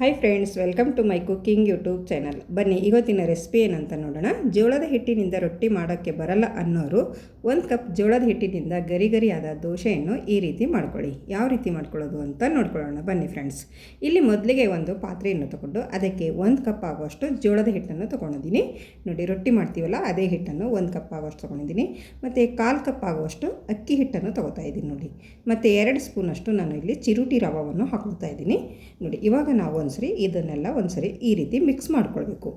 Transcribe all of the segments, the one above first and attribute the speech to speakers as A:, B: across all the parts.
A: Hi friends, welcome to my cooking YouTube channel. ಬನ್ನಿ ಇವತ್ತಿನ recipe ಏನಂತ ನೋಡೋಣ. ಜೋಳದ ಹಿಟ್ಟಿನಿಂದ ರೊಟ್ಟಿ ಮಾಡೋಕ್ಕೆ ಬರಲ್ಲ ಅನ್ನೋರು 1 ಕಪ್ ಜೋಳದ ಹಿಟ್ಟಿನಿಂದ ಗರಿಗರಿಯಾದ ದೋಸೆಯನ್ನು ಈ ರೀತಿ ಮಾಡ್ಕೊಳ್ಳಿ. ಯಾವ ರೀತಿ ಮಾಡ್ಕೊಳ್ಳೋದು ಅಂತ ನೋಡ್ಕೊಳ್ಳೋಣ ಬನ್ನಿ ಫ್ರೆಂಡ್ಸ್. ಇಲ್ಲಿ ಮೊದಲಿಗೆ ಒಂದು ಪಾತ್ರೆಯನ್ನು ತೊಗೊಂಡು ಅದಕ್ಕೆ 1 ಕಪ್ ಆಗುವಷ್ಟು ಜೋಳದ ಹಿಟ್ಟನ್ನು ತೊಗೊಂಡಿದ್ದೀನಿ. ನೋಡಿ, ರೊಟ್ಟಿ ಮಾಡ್ತೀವಲ್ಲ ಅದೇ ಹಿಟ್ಟನ್ನು 1 ಕಪ್ ಆಗುವಷ್ಟು ತೊಗೊಂಡಿದ್ದೀನಿ. ಮತ್ತು 1/4 ಕಪ್ ಆಗುವಷ್ಟು ಅಕ್ಕಿ ಹಿಟ್ಟನ್ನು ತೊಗೋತಾ ಇದ್ದೀನಿ ನೋಡಿ. ಮತ್ತು 2 ಸ್ಪೂನಷ್ಟು ನಾನು ಇಲ್ಲಿ ಚಿರೋಟಿ ರವವನ್ನು ಹಾಕ್ಕೊಳ್ತಾ ಇದ್ದೀನಿ ನೋಡಿ. ಇವಾಗ ನಾವು ಇದನ್ನೆಲ್ಲ ಒಂದ್ಸರಿ ಈ ರೀತಿ ಮಿಕ್ಸ್ ಮಾಡ್ಕೊಳ್ಬೇಕು.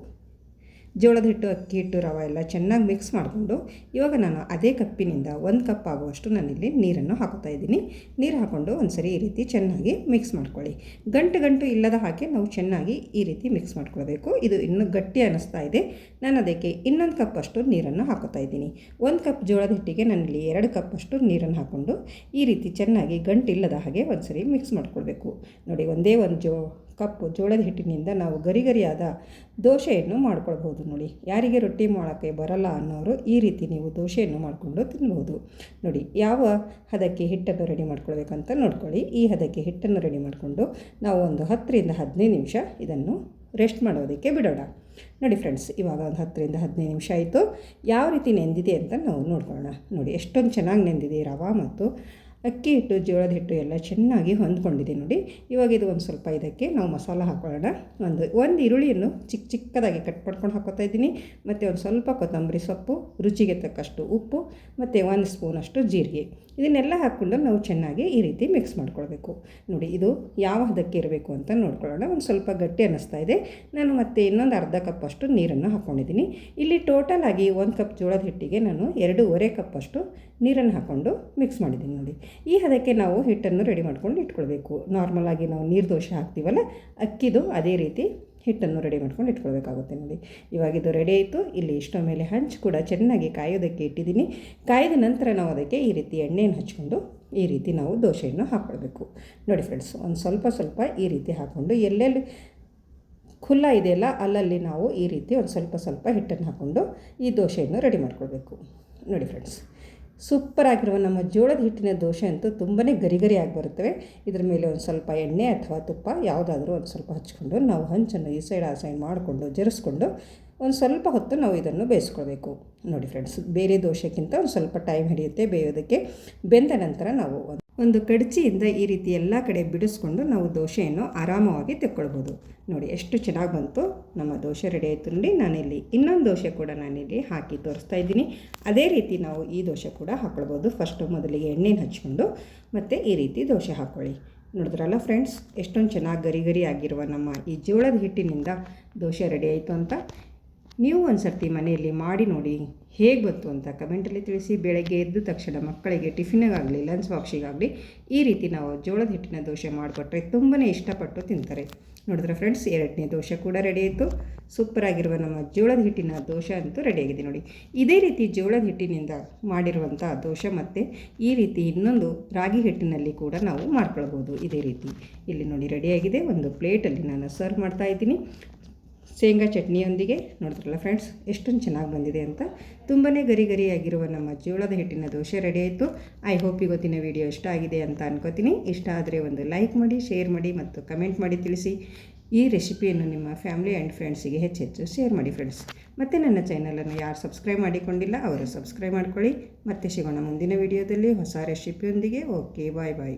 A: ಜೋಳದ ಹಿಟ್ಟು, ಅಕ್ಕಿ ಹಿಟ್ಟು, ರವೆ ಎಲ್ಲ ಚೆನ್ನಾಗಿ ಮಿಕ್ಸ್ ಮಾಡಿಕೊಂಡು ಇವಾಗ ನಾನು ಅದೇ ಕಪ್ಪಿನಿಂದ 1 ಕಪ್ ಆಗುವಷ್ಟು ನಾನಿಲ್ಲಿ ನೀರನ್ನು ಹಾಕ್ತಾ ಇದ್ದೀನಿ. ನೀರು ಹಾಕ್ಕೊಂಡು ಒಂದ್ಸರಿ ಈ ರೀತಿ ಚೆನ್ನಾಗಿ ಮಿಕ್ಸ್ ಮಾಡ್ಕೊಳ್ಳಿ. ಗಂಟು ಇಲ್ಲದ ಹಾಗೆ ನಾವು ಚೆನ್ನಾಗಿ ಈ ರೀತಿ ಮಿಕ್ಸ್ ಮಾಡ್ಕೊಳ್ಬೇಕು. ಇದು ಇನ್ನೂ ಗಟ್ಟಿ ಅನ್ನಿಸ್ತಾ ಇದೆ. ನಾನು ಅದಕ್ಕೆ ಇನ್ನೊಂದು ಕಪ್ಪಷ್ಟು ನೀರನ್ನು ಹಾಕ್ತಾ ಇದ್ದೀನಿ. 1 ಕಪ್ ಜೋಳದ ಹಿಟ್ಟಿಗೆ ನಾನಿಲ್ಲಿ 2 ಕಪ್ಪಷ್ಟು ನೀರನ್ನು ಹಾಕ್ಕೊಂಡು ಈ ರೀತಿ ಚೆನ್ನಾಗಿ ಗಂಟಿಲ್ಲದ ಹಾಗೆ ಒಂದ್ಸರಿ ಮಿಕ್ಸ್ ಮಾಡ್ಕೊಳ್ಬೇಕು ನೋಡಿ. ಒಂದೇ ಒಂದು ಕಪ್ ಜೋಳದ ಹಿಟ್ಟಿನಿಂದ ನಾವು ಗರಿಗರಿಯಾದ ದೋಸೆಯನ್ನು ಮಾಡ್ಕೊಳ್ಬೋದು ನೋಡಿ. ಯಾರಿಗೆ ರೊಟ್ಟಿ ಮಾಡೋಕ್ಕೆ ಬರಲ್ಲ ಅನ್ನೋರು ಈ ರೀತಿ ನೀವು ದೋಸೆಯನ್ನು ಮಾಡಿಕೊಂಡು ತಿನ್ಬೋದು ನೋಡಿ. ಯಾವ ಹದಕ್ಕೆ ಹಿಟ್ಟನ್ನು ರೆಡಿ ಮಾಡ್ಕೊಳ್ಬೇಕಂತ ನೋಡ್ಕೊಳ್ಳಿ. ಈ ಹದಕ್ಕೆ ಹಿಟ್ಟನ್ನು ರೆಡಿ ಮಾಡಿಕೊಂಡು ನಾವು ಒಂದು 10ರಿಂದ 15 ನಿಮಿಷ ಇದನ್ನು ರೆಸ್ಟ್ ಮಾಡೋದಕ್ಕೆ ಬಿಡೋಣ ನೋಡಿ ಫ್ರೆಂಡ್ಸ್. ಇವಾಗ ಒಂದು 10ರಿಂದ 15 ನಿಮಿಷ ಆಯಿತು. ಯಾವ ರೀತಿ ನೆಂದಿದೆ ಅಂತ ನಾವು ನೋಡ್ಕೊಳ್ಳೋಣ ನೋಡಿ. ಎಷ್ಟೊಂದು ಚೆನ್ನಾಗಿ ನೆಂದಿದೆ. ರವೆ ಮತ್ತು ಅಕ್ಕಿ ಹಿಟ್ಟು, ಜೋಳದ ಹಿಟ್ಟು ಎಲ್ಲ ಚೆನ್ನಾಗಿ ಹೊಂದ್ಕೊಂಡಿದೆ ನೋಡಿ. ಇವಾಗ ಇದು ಒಂದು ಸ್ವಲ್ಪ ಇದಕ್ಕೆ ನಾವು ಮಸಾಲ ಹಾಕೊಳ್ಳೋಣ. ಒಂದು ಈರುಳ್ಳಿಯನ್ನು ಚಿಕ್ಕದಾಗಿ ಕಟ್ ಮಾಡ್ಕೊಂಡು ಹಾಕೋತಾ ಇದ್ದೀನಿ. ಮತ್ತು ಒಂದು ಸ್ವಲ್ಪ ಕೊತ್ತಂಬರಿ ಸೊಪ್ಪು, ರುಚಿಗೆ ತಕ್ಕಷ್ಟು ಉಪ್ಪು ಮತ್ತು 1 ಸ್ಪೂನಷ್ಟು ಜೀರಿಗೆ, ಇದನ್ನೆಲ್ಲ ಹಾಕ್ಕೊಂಡು ನಾವು ಚೆನ್ನಾಗಿ ಈ ರೀತಿ ಮಿಕ್ಸ್ ಮಾಡ್ಕೊಳ್ಬೇಕು ನೋಡಿ. ಇದು ಯಾವ ಹದಕ್ಕೆ ಇರಬೇಕು ಅಂತ ನೋಡ್ಕೊಳ್ಳೋಣ. ಒಂದು ಸ್ವಲ್ಪ ಗಟ್ಟಿ ಅನ್ನಿಸ್ತಾ ಇದೆ. ನಾನು ಮತ್ತೆ ಇನ್ನೊಂದು ಅರ್ಧ ಕಪ್ಪಷ್ಟು ನೀರನ್ನು ಹಾಕ್ಕೊಂಡಿದ್ದೀನಿ. ಇಲ್ಲಿ ಟೋಟಲ್ ಆಗಿ 1 ಕಪ್ ಜೋಳದ ಹಿಟ್ಟಿಗೆ ನಾನು 2.5 ಕಪ್ಪಷ್ಟು ನೀರನ್ನು ಹಾಕ್ಕೊಂಡು ಮಿಕ್ಸ್ ಮಾಡಿದ್ದೀನಿ ನೋಡಿ. ಈ ಹದಕ್ಕೆ ನಾವು ಹಿಟ್ಟನ್ನು ರೆಡಿ ಮಾಡ್ಕೊಂಡು ಇಟ್ಕೊಳ್ಬೇಕು. ನಾರ್ಮಲಾಗಿ ನಾವು ನೀರು ದೋಸೆ ಹಾಕ್ತೀವಲ್ಲ ಅಕ್ಕಿದು ಅದೇ ರೀತಿ ಹಿಟ್ಟನ್ನು ರೆಡಿ ಮಾಡ್ಕೊಂಡು ಇಟ್ಕೊಳ್ಬೇಕಾಗುತ್ತೆ ನೋಡಿ. ಇವಾಗ ಇದು ರೆಡಿ ಆಯಿತು. ಇಲ್ಲಿ ಇಷ್ಟೋ ಮೇಲೆ ಹಂಚು ಕೂಡ ಚೆನ್ನಾಗಿ ಕಾಯೋದಕ್ಕೆ ಇಟ್ಟಿದ್ದೀನಿ. ಕಾಯ್ದ ನಂತರ ನಾವು ಅದಕ್ಕೆ ಈ ರೀತಿ ಎಣ್ಣೆಯನ್ನು ಹಚ್ಕೊಂಡು ಈ ರೀತಿ ನಾವು ದೋಸೆಯನ್ನು ಹಾಕ್ಕೊಳ್ಬೇಕು ನೋಡಿ ಫ್ರೆಂಡ್ಸ್. ಒಂದು ಸ್ವಲ್ಪ ಈ ರೀತಿ ಹಾಕ್ಕೊಂಡು ಎಲ್ಲೆಲ್ಲಿ ಖುಲ್ಲ ಇದೆಯಲ್ಲ ಅಲ್ಲಲ್ಲಿ ನಾವು ಈ ರೀತಿ ಒಂದು ಸ್ವಲ್ಪ ಹಿಟ್ಟನ್ನು ಹಾಕ್ಕೊಂಡು ಈ ದೋಸೆಯನ್ನು ರೆಡಿ ಮಾಡ್ಕೊಳ್ಬೇಕು ನೋಡಿ ಫ್ರೆಂಡ್ಸ್. ಸೂಪರ್ ಆಗಿರುವ ನಮ್ಮ ಜೋಳದ ಹಿಟ್ಟಿನ ದೋಸೆ ಅಂತೂ ತುಂಬಾ ಗರಿಗರಿಯಾಗಿ ಬರುತ್ತವೆ. ಇದ್ರ ಮೇಲೆ ಒಂದು ಸ್ವಲ್ಪ ಎಣ್ಣೆ ಅಥವಾ ತುಪ್ಪ ಯಾವುದಾದ್ರೂ ಒಂದು ಸ್ವಲ್ಪ ಹಚ್ಕೊಂಡು ನಾವು ಹಂಚನ್ನು ಈ ಸೈಡ್ ಆ ಸೈಡ್ ಮಾಡಿಕೊಂಡು ಜರಿಸ್ಕೊಂಡು ಒಂದು ಸ್ವಲ್ಪ ಹೊತ್ತು ನಾವು ಇದನ್ನು ಬೇಯಿಸ್ಕೊಳ್ಬೇಕು ನೋಡಿ ಫ್ರೆಂಡ್ಸ್. ಬೇರೆ ದೋಸೆಗಿಂತ ಒಂದು ಸ್ವಲ್ಪ ಟೈಮ್ ಹಿಡಿಯುತ್ತೆ ಬೇಯೋದಕ್ಕೆ. ಬೆಂದ ನಂತರ ನಾವು ಒಂದು ಕಡಚಿಯಿಂದ ಈ ರೀತಿ ಎಲ್ಲ ಕಡೆ ಬಿಡಿಸ್ಕೊಂಡು ನಾವು ದೋಸೆಯನ್ನು ಆರಾಮವಾಗಿ ತೆಕ್ಕೊಳ್ಬೋದು ನೋಡಿ. ಎಷ್ಟು ಚೆನ್ನಾಗಿ ಬಂತು. ನಮ್ಮ ದೋಸೆ ರೆಡಿ ಆಯಿತು ನೋಡಿ. ನಾನಿಲ್ಲಿ ಇನ್ನೊಂದು ದೋಸೆ ಕೂಡ ನಾನಿಲ್ಲಿ ಹಾಕಿ ತೋರಿಸ್ತಾ ಇದ್ದೀನಿ. ಅದೇ ರೀತಿ ನಾವು ಈ ದೋಸೆ ಕೂಡ ಹಾಕ್ಕೊಳ್ಬೋದು. ಮೊದಲಿಗೆ ಎಣ್ಣೆನ ಹಚ್ಕೊಂಡು ಮತ್ತು ಈ ರೀತಿ ದೋಸೆ ಹಾಕ್ಕೊಳ್ಳಿ. ನೋಡಿದ್ರಲ್ಲ ಫ್ರೆಂಡ್ಸ್, ಎಷ್ಟೊಂದು ಚೆನ್ನಾಗಿ ಗರಿ ಆಗಿರುವ ನಮ್ಮ ಈ ಜೋಳದ ಹಿಟ್ಟಿನಿಂದ ದೋಸೆ ರೆಡಿ ಆಯಿತು ಅಂತ. ನೀವು ಒಂದು ಸರ್ತಿ ಮನೆಯಲ್ಲಿ ಮಾಡಿ ನೋಡಿ, ಹೇಗೆ ಬಂತು ಅಂತ ಕಮೆಂಟಲ್ಲಿ ತಿಳಿಸಿ. ಬೆಳಗ್ಗೆ ಎದ್ದ ತಕ್ಷಣ ಮಕ್ಕಳಿಗೆ ಟಿಫಿನಿಗಾಗಲಿ ಲಂಚ್ ಬಾಕ್ಸಿಗಾಗಲಿ ಈ ರೀತಿ ನಾವು ಜೋಳದ ಹಿಟ್ಟಿನ ದೋಸೆ ಮಾಡಿಕೊಟ್ರೆ ತುಂಬಾ ಇಷ್ಟಪಟ್ಟು ತಿಂತಾರೆ. ನೋಡಿದ್ರೆ ಫ್ರೆಂಡ್ಸ್, 2ನೇ ದೋಸೆ ಕೂಡ ರೆಡಿ ಆಯಿತು. ಸೂಪರಾಗಿರುವ ನಮ್ಮ ಜೋಳದ ಹಿಟ್ಟಿನ ದೋಸೆ ಅಂತೂ ರೆಡಿಯಾಗಿದೆ ನೋಡಿ. ಇದೇ ರೀತಿ ಜೋಳದ ಹಿಟ್ಟಿನಿಂದ ಮಾಡಿರುವಂಥ ದೋಸೆ ಮತ್ತು ಈ ರೀತಿ ಇನ್ನೊಂದು ರಾಗಿ ಹಿಟ್ಟಿನಲ್ಲಿ ಕೂಡ ನಾವು ಮಾಡ್ಕೊಳ್ಬೋದು ಇದೇ ರೀತಿ. ಇಲ್ಲಿ ನೋಡಿ ರೆಡಿಯಾಗಿದೆ. ಒಂದು ಪ್ಲೇಟಲ್ಲಿ ನಾನು ಸರ್ವ್ ಮಾಡ್ತಾ ಇದ್ದೀನಿ ಶೇಂಗಾ ಚಟ್ನಿಯೊಂದಿಗೆ. ನೋಡಿದ್ರಲ್ಲ ಫ್ರೆಂಡ್ಸ್, ಎಷ್ಟೊಂದು ಚೆನ್ನಾಗಿ ಬಂದಿದೆ ಅಂತ. ತುಂಬಾ ಗರಿಗರಿಯಾಗಿರುವ ನಮ್ಮ ಜೋಳದ ಹಿಟ್ಟಿನ ದೋಸೆ ರೆಡಿ ಆಯಿತು. ಐ ಹೋಪ್ ಇವತ್ತಿನ ವಿಡಿಯೋ ಇಷ್ಟ ಆಗಿದೆ ಅಂತ ಅನ್ಕೋತೀನಿ. ಇಷ್ಟ ಆದರೆ ಒಂದು ಲೈಕ್ ಮಾಡಿ, ಶೇರ್ ಮಾಡಿ ಮತ್ತು ಕಮೆಂಟ್ ಮಾಡಿ ತಿಳಿಸಿ. ಈ ರೆಸಿಪಿಯನ್ನು ನಿಮ್ಮ ಫ್ಯಾಮಿಲಿ ಆ್ಯಂಡ್ ಫ್ರೆಂಡ್ಸಿಗೆ ಹೆಚ್ಚು ಶೇರ್ ಮಾಡಿ ಫ್ರೆಂಡ್ಸ್. ಮತ್ತು ನನ್ನ ಚಾನಲನ್ನು ಯಾರು ಸಬ್ಸ್ಕ್ರೈಬ್ ಮಾಡಿಕೊಂಡಿಲ್ಲ ಅವರು ಸಬ್ಸ್ಕ್ರೈಬ್ ಮಾಡ್ಕೊಳ್ಳಿ. ಮತ್ತೆ ಸಿಗೋಣ ಮುಂದಿನ ವಿಡಿಯೋದಲ್ಲಿ ಹೊಸ ರೆಸಿಪಿಯೊಂದಿಗೆ. ಓಕೆ, ಬಾಯ್.